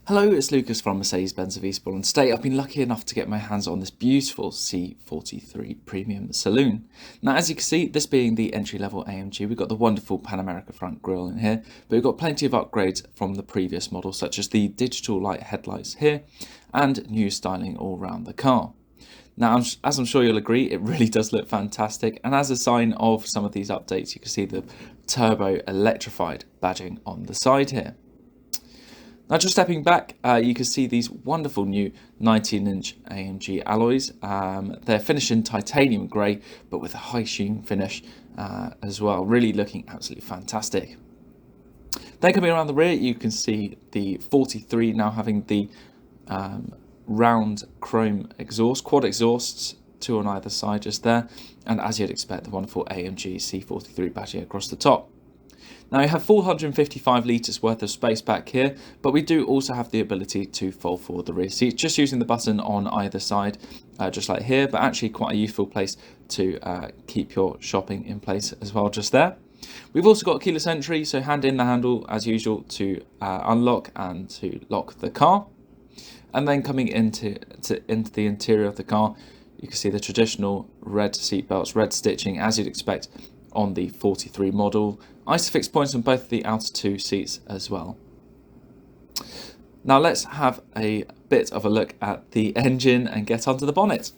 Hello, it's Lucas from Mercedes-Benz of Eastbourne, and today I've been lucky enough to get my hands on this beautiful C43 Premium Saloon. Now, as you can see, this being the entry-level AMG, we've got the wonderful Pan America front grille in here, but we've got plenty of upgrades from the previous model, such as the digital light headlights here, and new styling all around the car. Now, as I'm sure you'll agree, it really does look fantastic, and as a sign of some of these updates, you can see the turbo electrified badging on the side here. Now, just stepping back, you can see these wonderful new 19-inch AMG alloys. They're finished in titanium grey, but with a high sheen finish as well. Really looking absolutely fantastic. Then coming around the rear, you can see the 43 now having the round chrome exhaust, quad exhausts, two on either side just there. And as you'd expect, the wonderful AMG C43 badging across the top. Now, you have 455 litres worth of space back here, but we do also have the ability to fold forward the rear seats, just using the button on either side, just like here, but actually quite a useful place to keep your shopping in place as well, just there. We've also got keyless entry, so hand in the handle as usual to unlock and to lock the car. And then coming into the interior of the car, you can see the traditional red seat belts, red stitching as you'd expect on the 43 model. Isofix points on both the outer two seats as well. Now let's have a bit of a look at the engine and get under the bonnet.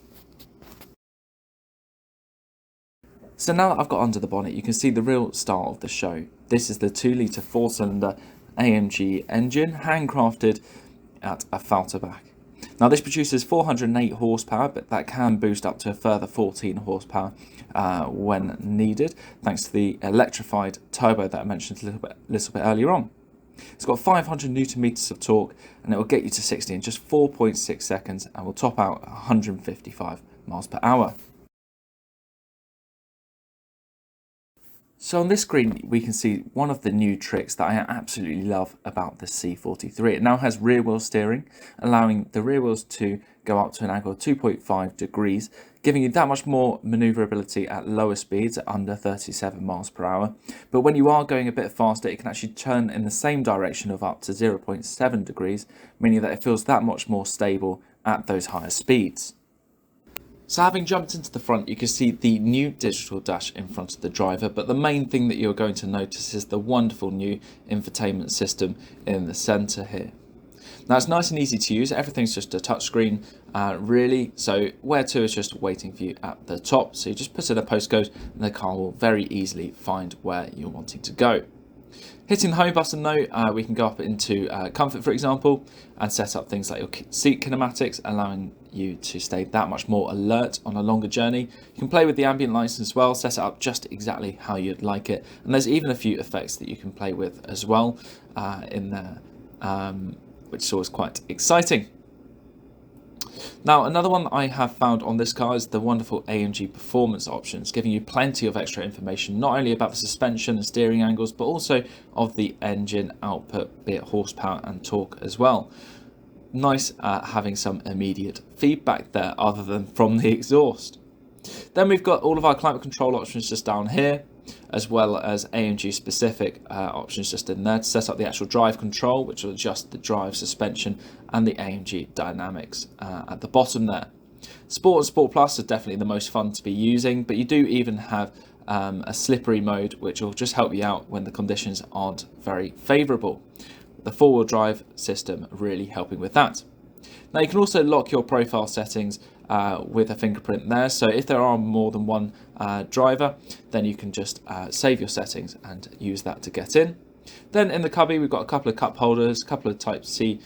So now that I've got under the bonnet, you can see the real star of the show. This is the 2-litre 4-cylinder AMG engine, handcrafted at a Falterbach. Now, this produces 408 horsepower, but that can boost up to a further 14 horsepower when needed, thanks to the electrified turbo that I mentioned a little bit earlier on. It's got 500 newton meters of torque, and it will get you to 60 in just 4.6 seconds, and will top out 155 miles per hour. So on this screen, we can see one of the new tricks that I absolutely love about the C43. It now has rear wheel steering, allowing the rear wheels to go up to an angle of 2.5 degrees, giving you that much more maneuverability at lower speeds at under 37 miles per hour. But when you are going a bit faster, it can actually turn in the same direction of up to 0.7 degrees, meaning that it feels that much more stable at those higher speeds. So having jumped into the front, you can see the new digital dash in front of the driver, but the main thing that you're going to notice is the wonderful new infotainment system in the centre here. Now, it's nice and easy to use. Everything's just a touchscreen, really. So where to is just waiting for you at the top. So you just put in a postcode and the car will very easily find where you're wanting to go. Hitting the home button though, we can go up into comfort, for example, and set up things like your seat kinematics, allowing you to stay that much more alert on a longer journey. You can play with the ambient lights as well, set it up just exactly how you'd like it. And there's even a few effects that you can play with as well in there, which is always quite exciting. Now, another one that I have found on this car is the wonderful AMG performance options, giving you plenty of extra information, not only about the suspension and steering angles, but also of the engine output, be it horsepower and torque as well. Nice having some immediate feedback there other than from the exhaust. Then we've got all of our climate control options just down here, as well as AMG specific options just in there to set up the actual drive control, which will adjust the drive, suspension and the AMG dynamics at the bottom there. Sport and Sport Plus are definitely the most fun to be using, but you do even have a slippery mode, which will just help you out when the conditions aren't very favourable. The 4-wheel drive system really helping with that. Now, you can also lock your profile settings with a fingerprint there, so if there are more than one driver, then you can just save your settings and use that to get in. Then in the cubby, we've got a couple of cup holders, a couple of Type-C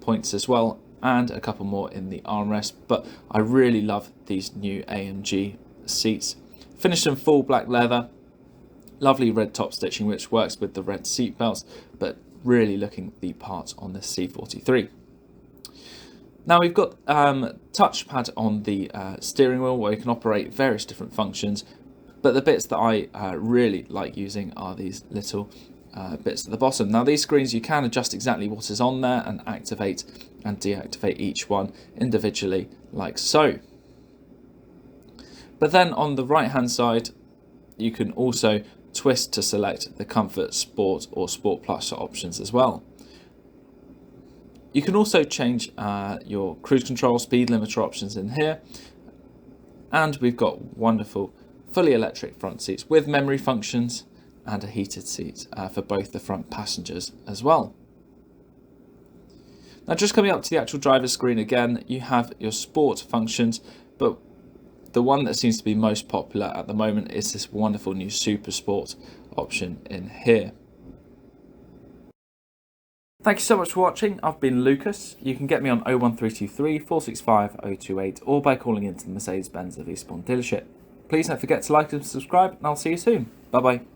points as well, and a couple more in the armrest. But I really love these new AMG seats, finished in full black leather, lovely red top stitching which works with the red seat belts, but really looking the part on the C43. Now, we've got touchpad on the steering wheel where you can operate various different functions, but the bits that I really like using are these little bits at the bottom. Now, these screens, you can adjust exactly what is on there and activate and deactivate each one individually like so. But then on the right hand side, you can also twist to select the Comfort, Sport or Sport Plus options as well. You can also change your cruise control, speed limiter options in here. And we've got wonderful fully electric front seats with memory functions and a heated seat for both the front passengers as well. Now just coming up to the actual driver's screen again, you have your sport functions, but the one that seems to be most popular at the moment is this wonderful new Super Sport option in here. Thank you so much for watching. I've been Lucas. You can get me on 01323 465 028 or by calling into the Mercedes-Benz of Eastbourne dealership. Please don't forget to like and subscribe, and I'll see you soon. Bye bye.